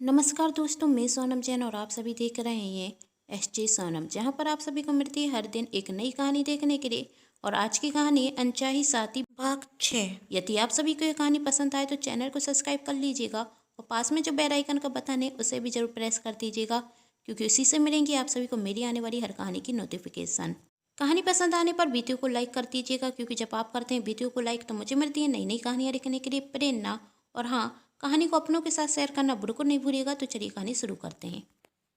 नमस्कार दोस्तों, मैं सोनम जैन और आप सभी देख रहे हैं एसजे सोनम, जहां पर आप सभी को मिलती है हर दिन एक नई कहानी देखने के लिए। और आज की कहानी है अनचाही साथी भाग 6। यदि आप सभी को ये कहानी पसंद आए तो चैनल को सब्सक्राइब कर लीजिएगा और पास में जो बेल आइकन का बटन है उसे भी जरूर प्रेस कर दीजिएगा, क्योंकि उसी से मिलेंगी आप सभी को मेरी आने वाली हर कहानी की नोटिफिकेशन। कहानी पसंद आने पर वीडियो को लाइक कर दीजिएगा, क्योंकि जब आप करते हैं वीडियो को लाइक तो मुझे मिलती है नई नई कहानियाँ लिखने के लिए प्रेरणा। और हाँ, कहानी को अपनों के साथ शेयर करना बिल्कुल नहीं भूलिएगा। तो चलिए कहानी शुरू करते हैं।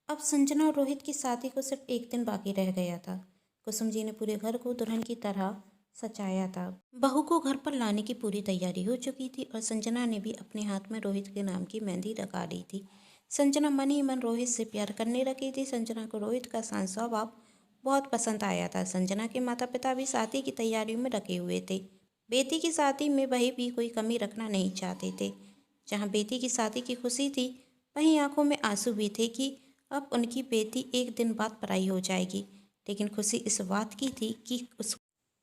अब संजना और रोहित की शादी को सिर्फ एक दिन बाकी रह गया था। कुसुम जी ने पूरे घर को दुल्हन की तरह सजाया था। बहू को घर पर लाने की पूरी तैयारी हो चुकी थी और संजना ने भी अपने हाथ में रोहित के नाम की मेहंदी लगा ली थी। संजना मन ही मन रोहित से प्यार करने लगी थी। संजना को रोहित का शांत स्वभाव बहुत पसंद आया था। संजना के माता पिता भी शादी की तैयारियों में लगे हुए थे। बेटी की शादी में वही भी कोई कमी रखना नहीं चाहते थे। जहाँ बेटी की शादी की खुशी थी, वहीं आंखों में आंसू भी थे कि अब उनकी बेटी एक दिन बाद पराई हो जाएगी। लेकिन खुशी इस बात की थी कि उस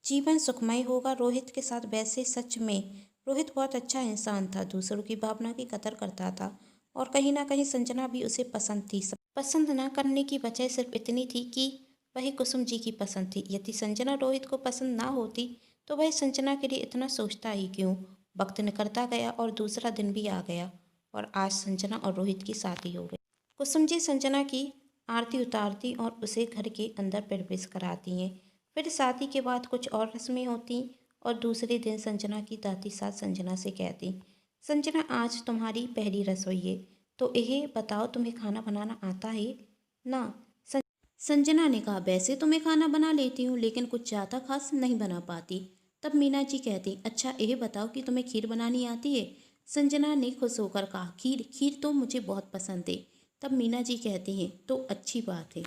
जीवन सुखमय होगा रोहित के साथ। वैसे सच में रोहित बहुत अच्छा इंसान था, दूसरों की भावना की कदर करता था और कहीं ना कहीं संजना भी उसे पसंद थी। पसंद ना करने की वजह सिर्फ इतनी थी कि वही कुसुम जी की पसंद थी। यदि संजना रोहित को पसंद ना होती तो वह संजना के लिए इतना सोचता ही क्यों। वक्त निकलता गया और दूसरा दिन भी आ गया और आज संजना और रोहित की शादी हो गई। कुसुम जी संजना की आरती उतारती और उसे घर के अंदर प्रवेश कराती हैं। फिर शादी के बाद कुछ और रस्में होती और दूसरे दिन संजना की दादी सास संजना से कहती, संजना आज तुम्हारी पहली रसोई है, तो यह बताओ तुम्हें खाना बनाना आता है ना। संजना ने कहा, वैसे तो मैं खाना बना लेती हूँ लेकिन कुछ ज़्यादा खास नहीं बना पाती। तब मीना जी कहती, अच्छा यह बताओ कि तुम्हें खीर बनानी आती है। संजना ने खुश होकर कहा, खीर खीर तो मुझे बहुत पसंद है। तब मीना जी कहती हैं, तो अच्छी बात है,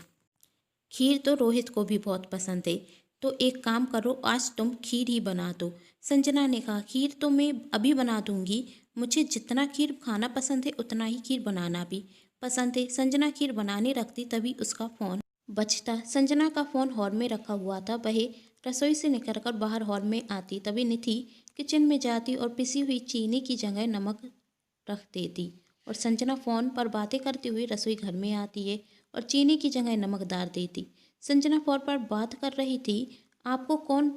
खीर तो रोहित को भी बहुत पसंद है। तो एक काम करो, आज तुम खीर ही बना दो। संजना ने कहा, खीर तो मैं अभी बना दूंगी, मुझे जितना खीर खाना पसंद है उतना ही खीर बनाना भी पसंद है। संजना खीर बनाने रखती तभी उसका फ़ोन बजता। संजना का फ़ोन हॉल में रखा हुआ था। वह रसोई से निकलकर बाहर हॉल में आती, तभी निधि किचन में जाती और पिसी हुई चीनी की जगह नमक रख देती। और संजना फ़ोन पर बातें करते हुए रसोई घर में आती है और चीनी की जगह नमक डाल देती। संजना फ़ोन पर बात कर रही थी। आपको कौन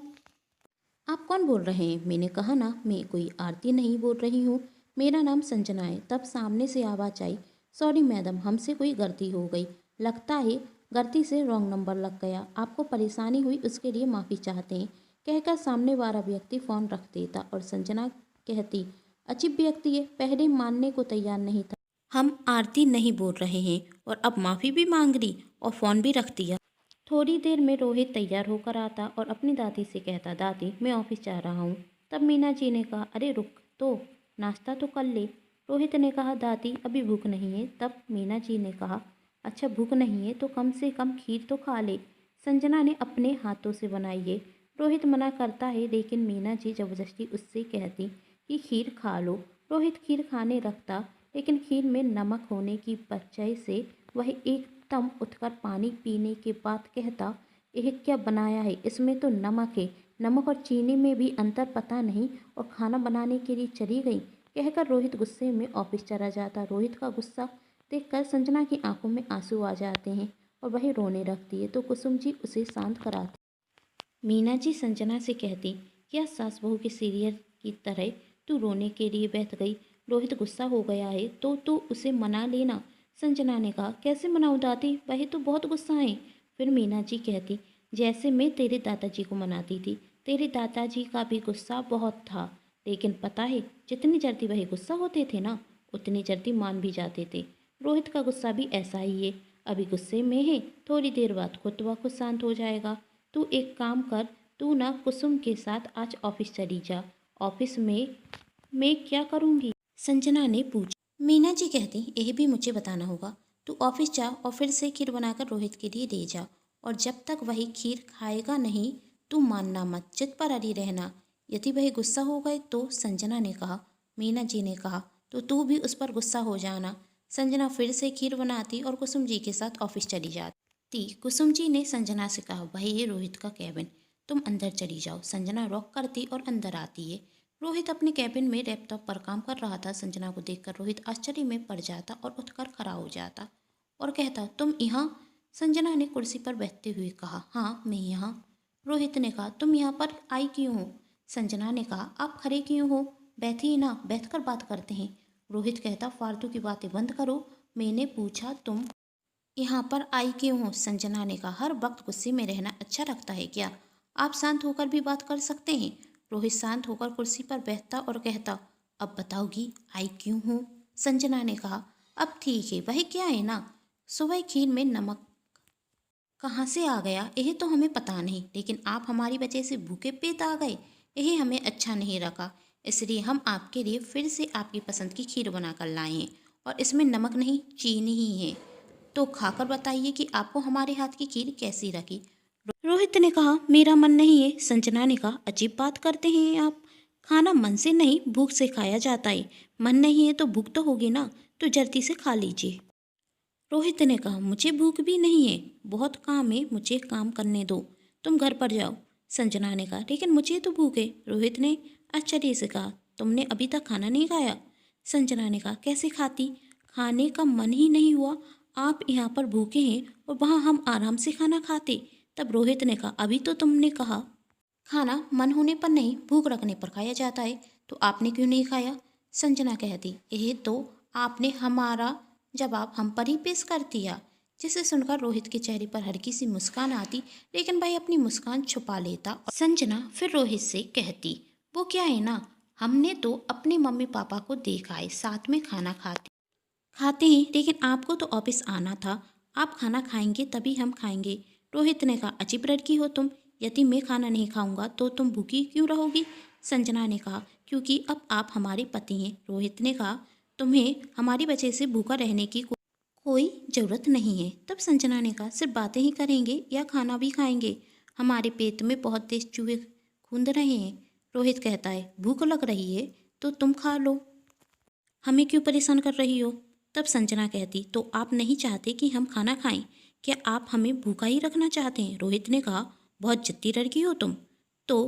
आप कौन बोल रहे हैं? मैंने कहा ना, मैं कोई आरती नहीं बोल रही हूँ, मेरा नाम संजना है। तब सामने से आवाज़ आई, सॉरी मैडम, हमसे कोई गलती हो गई, लगता है गलती से रॉन्ग नंबर लग गया, आपको परेशानी हुई उसके लिए माफ़ी चाहते हैं। कहकर सामने वाला व्यक्ति फ़ोन रख देता और संजना कहती, अजीब व्यक्ति है, पहले मानने को तैयार नहीं था, हम आरती नहीं बोल रहे हैं और अब माफ़ी भी मांग ली और फ़ोन भी रख दिया। थोड़ी देर में रोहित तैयार होकर आता और अपनी दादी से कहता, दादी मैं ऑफिस जा रहा हूँ। तब मीना जी ने कहा, अरे रुक तो, नाश्ता तो कर ले। रोहित ने कहा, दादी अभी भूख नहीं है। तब मीना जी ने कहा, अच्छा भूख नहीं है तो कम से कम खीर तो खा ले, संजना ने अपने हाथों से बनाई है। रोहित मना करता है लेकिन मीना जी ज़बरदस्ती उससे कहती कि खीर खा लो। रोहित खीर खाने रखता, लेकिन खीर में नमक होने की वजह से वह एकदम उठकर पानी पीने के बाद कहता, यह क्या बनाया है, इसमें तो नमक है, नमक और चीनी में भी अंतर पता नहीं और खाना बनाने के लिए चली गई। कहकर रोहित गुस्से में ऑफिस चला जाता। रोहित का गुस्सा देखकर संजना की आंखों में आंसू आ जाते हैं और वह रोने लगती है, तो कुसुम जी उसे शांत कराती। मीना जी संजना से कहती, क्या सास बहू के सीरियल की तरह तू रोने के लिए बैठ गई? रोहित गुस्सा हो गया है तो तू उसे मना लेना। संजना ने कहा, कैसे मनाऊं दादी, वही तो बहुत गुस्सा है। फिर मीना जी कहती, जैसे मैं तेरे दादाजी को मनाती थी, तेरे दादाजी का भी गुस्सा बहुत था, लेकिन पता है जितनी जल्दी वही गुस्सा होते थे ना, उतनी जल्दी मान भी जाते थे। रोहित का गुस्सा भी ऐसा ही है, अभी गुस्से में है, थोड़ी देर बाद खुद ब खुद शांत हो जाएगा। तू एक काम कर, तू ना कुसुम के साथ आज ऑफिस चली जा। ऑफिस में मैं क्या करूँगी? संजना ने पूछा। मीना जी कहती, यही भी मुझे बताना होगा, तू ऑफिस जा और फिर से खीर बनाकर रोहित के लिए ले जा, और जब तक वही खीर खाएगा नहीं तू मानना मत, जिद पर अड़ी रहना। यदि वही गुस्सा हो गए तो? संजना ने कहा। मीना जी ने कहा, तो तू भी उस पर गुस्सा हो जाना। संजना फिर से खीर बनाती और कुसुम जी के साथ ऑफिस चली जाती। कुसुम जी ने संजना से कहा, वही है रोहित का कैबिन, तुम अंदर चली जाओ। संजना रॉक करती और अंदर आती है। रोहित अपने कैबिन में लैपटॉप पर काम कर रहा था। संजना को देखकर रोहित आश्चर्य में पड़ जाता और उठकर खड़ा हो जाता और कहता, तुम यहाँ? संजना ने कुर्सी पर बैठते हुए कहा, हाँ मैं यहाँ। रोहित ने कहा, तुम यहाँ पर आई क्यों हो? संजना ने कहा, आप खड़े क्यों हो? बैठिए ना, बैठकर बात करते हैं। रोहित कहता, फालतू की बातें बंद करो, मैंने पूछा तुम यहाँ पर आई क्यों हो? संजना ने कहा, हर वक्त गुस्से में रहना अच्छा लगता है क्या? आप शांत होकर भी बात कर सकते हैं। रोहित शांत होकर कुर्सी पर बैठता और कहता, अब बताओगी आई क्यों हो? संजना ने कहा, अब ठीक है, वही क्या है ना, सुबह खीर में नमक कहाँ से आ गया यही तो हमें पता नहीं, लेकिन आप हमारी वजह से भूखे पेट आ गए, यही हमें अच्छा नहीं रखा। इसलिए हम आपके लिए फिर से आपकी पसंद की खीर बना कर लाए हैं, और इसमें नमक नहीं चीनी ही है। तो खाकर बताइए कि आपको हमारे हाथ की खीर कैसी लगी। रोहित ने कहा, मेरा मन नहीं है। संजना ने कहा, अजीब बात करते हैं आप, खाना मन से नहीं भूख से खाया जाता है। मन नहीं है तो भूख तो होगी ना, तो जल्दी से खा लीजिए। रोहित ने कहा, मुझे भूख भी नहीं है, बहुत काम है, मुझे काम करने दो, तुम घर पर जाओ। संजना ने कहा, लेकिन मुझे तो भूख है। रोहित ने आश्चर्य से कहा, तुमने अभी तक खाना नहीं खाया? संजना ने कहा, कैसे खाती, खाने का मन ही नहीं हुआ। आप यहाँ पर भूखे हैं और वहाँ हम आराम से खाना खाते। तब रोहित ने कहा, अभी तो तुमने कहा खाना मन होने पर नहीं भूख रखने पर खाया जाता है, तो आपने क्यों नहीं खाया? संजना कहती, यह तो आपने हमारा जवाब हम पर ही पेश कर दिया। जिसे सुनकर रोहित के चेहरे पर हल्की सी मुस्कान आती, लेकिन भाई अपनी मुस्कान छुपा लेता। और संजना फिर रोहित से कहती, वो क्या है ना, हमने तो अपने मम्मी पापा को देखा है साथ में खाना खाते हैं, लेकिन आपको तो ऑफिस आना था, आप खाना खाएंगे तभी हम खाएंगे। रोहित ने कहा, अजीब लड़की हो तुम, यदि मैं खाना नहीं खाऊंगा तो तुम भूखी क्यों रहोगी? संजना ने कहा, क्योंकि अब आप हमारे पति हैं। रोहित ने कहा, तुम्हें हमारी वजह से भूखा रहने की कोई ज़रूरत नहीं है। तब संजना ने कहा, सिर्फ बातें ही करेंगे या खाना भी खाएंगे? हमारे पेट में बहुत तेज चूहे कूद रहे हैं। रोहित कहता है, भूख लग रही है तो तुम खा लो, हमें क्यों परेशान कर रही हो? तब संजना कहती, तो आप नहीं चाहते कि हम खाना खाएं, क्या आप हमें भूखा ही रखना चाहते हैं? रोहित ने कहा, बहुत जिद्दी लड़की हो तुम तो।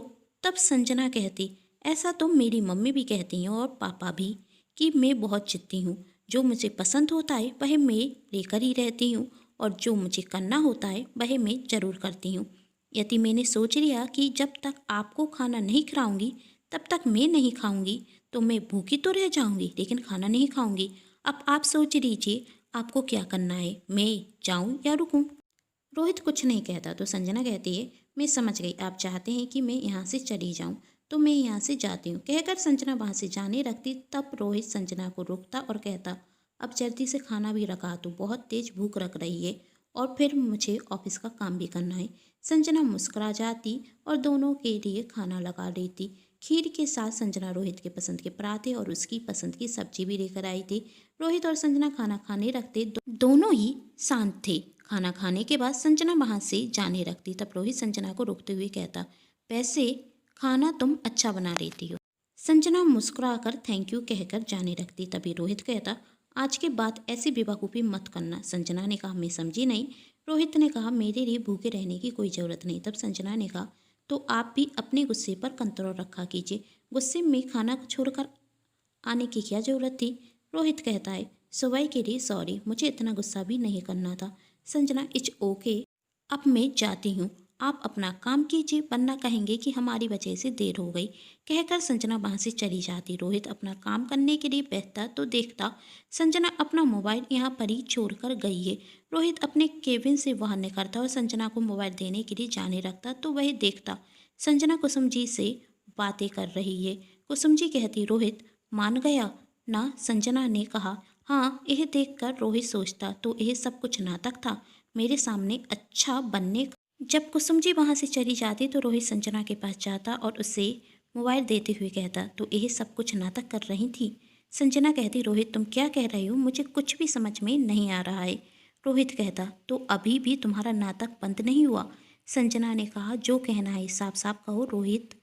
तब संजना कहती, ऐसा तो मेरी मम्मी भी कहती हैं और पापा भी, कि मैं बहुत जिद्दी हूँ। जो मुझे पसंद होता है वह मैं लेकर ही रहती हूँ, और जो मुझे करना होता है वह मैं ज़रूर करती हूँ। यदि मैंने सोच लिया कि जब तक आपको खाना नहीं खिलाऊंगी तब तक मैं नहीं खाऊंगी, तो मैं भूखी तो रह जाऊंगी लेकिन खाना नहीं खाऊंगी। अब आप सोच लीजिए आपको क्या करना है, मैं जाऊं या रुकूं? रोहित कुछ नहीं कहता तो संजना कहती है, मैं समझ गई, आप चाहते हैं कि मैं यहाँ से चली जाऊँ, तो मैं यहाँ से जाती हूँ। कहकर संजना वहाँ से जाने लगती। तब रोहित संजना को रोकता और कहता, अब जल्दी से खाना भी रखा, तो बहुत तेज भूख लग रही है और फिर मुझे ऑफिस का काम भी करना है। संजना मुस्कुरा जाती और दोनों के लिए खाना लगा देती। खीर के साथ संजना रोहित के पसंद के पराठे और उसकी पसंद की सब्जी भी लेकर आई थी। रोहित और संजना खाना खाने रखते, दोनों ही शांत थे। खाना खाने के बाद संजना वहाँ से जाने रखती। तब रोहित संजना को रोकते हुए कहता, वैसे खाना तुम अच्छा बना देती हो। संजना मुस्कुराकर थैंक यू कहकर जाने रखती। तभी रोहित कहता, आज के बाद ऐसी बेवकूफ़ी मत करना। संजना ने कहा, मैं समझी नहीं। रोहित ने कहा, मेरे लिए भूखे रहने की कोई ज़रूरत नहीं। तब संजना ने कहा, तो आप भी अपने गुस्से पर कंट्रोल रखा कीजिए, गुस्से में खाना छोड़कर आने की क्या ज़रूरत थी? रोहित कहता है, सुबह के लिए सॉरी, मुझे इतना गुस्सा भी नहीं करना था। संजना, इट्स ओके, अब मैं जाती हूँ, आप अपना काम कीजिए, वरना कहेंगे कि हमारी वजह से देर हो गई। कहकर संजना वहाँ से चली जाती। रोहित अपना काम करने के लिए बैठता तो देखता संजना अपना मोबाइल यहाँ पर ही छोड़कर गई है। रोहित अपने केबिन से बाहर निकलता और संजना को मोबाइल देने के लिए जाने रखता तो वह देखता संजना कुसुम जी से बातें कर रही है। कुसुम जी कहती, रोहित मान गया ना? संजना ने कहा, हाँ। यह देखकर रोहित सोचता, तो यह सब कुछ नाटक था मेरे सामने अच्छा बनने का। जब कुसुम जी वहाँ से चली जाती तो रोहित संजना के पास जाता और उसे मोबाइल देते हुए कहता, तो यह सब कुछ नाटक कर रही थी? संजना कहती, रोहित तुम क्या कह रही हो, मुझे कुछ भी समझ में नहीं आ रहा है। रोहित कहता, तो अभी भी तुम्हारा नाटक बंद नहीं हुआ? संजना ने कहा, जो कहना है साफ साफ कहो रोहित।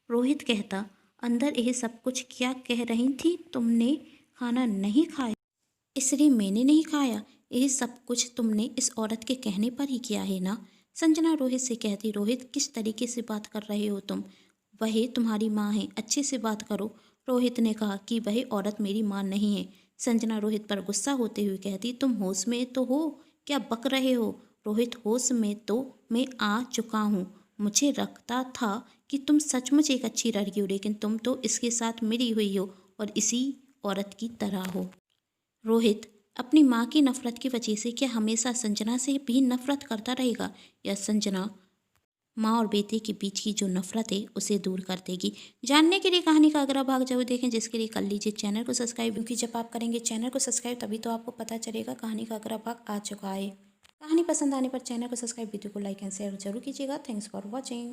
रोहित कहता, अंदर यह सब कुछ क्या कह रही थी, तुमने खाना नहीं खाया इसलिए मैंने नहीं खाया, यह सब कुछ तुमने इस औरत के कहने पर ही किया है ना? संजना रोहित से कहती, रोहित किस तरीके से बात कर रहे हो तुम? वह तुम्हारी माँ है, अच्छे से बात करो। रोहित ने कहा कि वह औरत मेरी माँ नहीं है। संजना रोहित पर गुस्सा होते हुए कहती, तुम होश में तो हो, क्या बक रहे हो? रोहित, होश में तो मैं आ चुका हूँ। मुझे लगता था कि तुम सचमुच एक अच्छी लड़की हो, लेकिन तुम तो इसके साथ मिली हुई हो और इसी औरत की तरह हो। रोहित, अपनी माँ की नफरत की वजह से क्या हमेशा संजना से भी नफरत करता रहेगा, या संजना माँ और बेटे के बीच की जो नफरत है उसे दूर कर देगी? जानने के लिए कहानी का अगला भाग जरूर देखें, जिसके लिए कर लीजिए चैनल को सब्सक्राइब, क्योंकि जब आप करेंगे चैनल को सब्सक्राइब तभी तो आपको पता चलेगा कहानी का अगला भाग आ चुका है। कहानी पसंद आने पर चैनल को सब्सक्राइब, वीडियो को लाइक एंड शेयर जरूर कीजिएगा। Thanks for watching.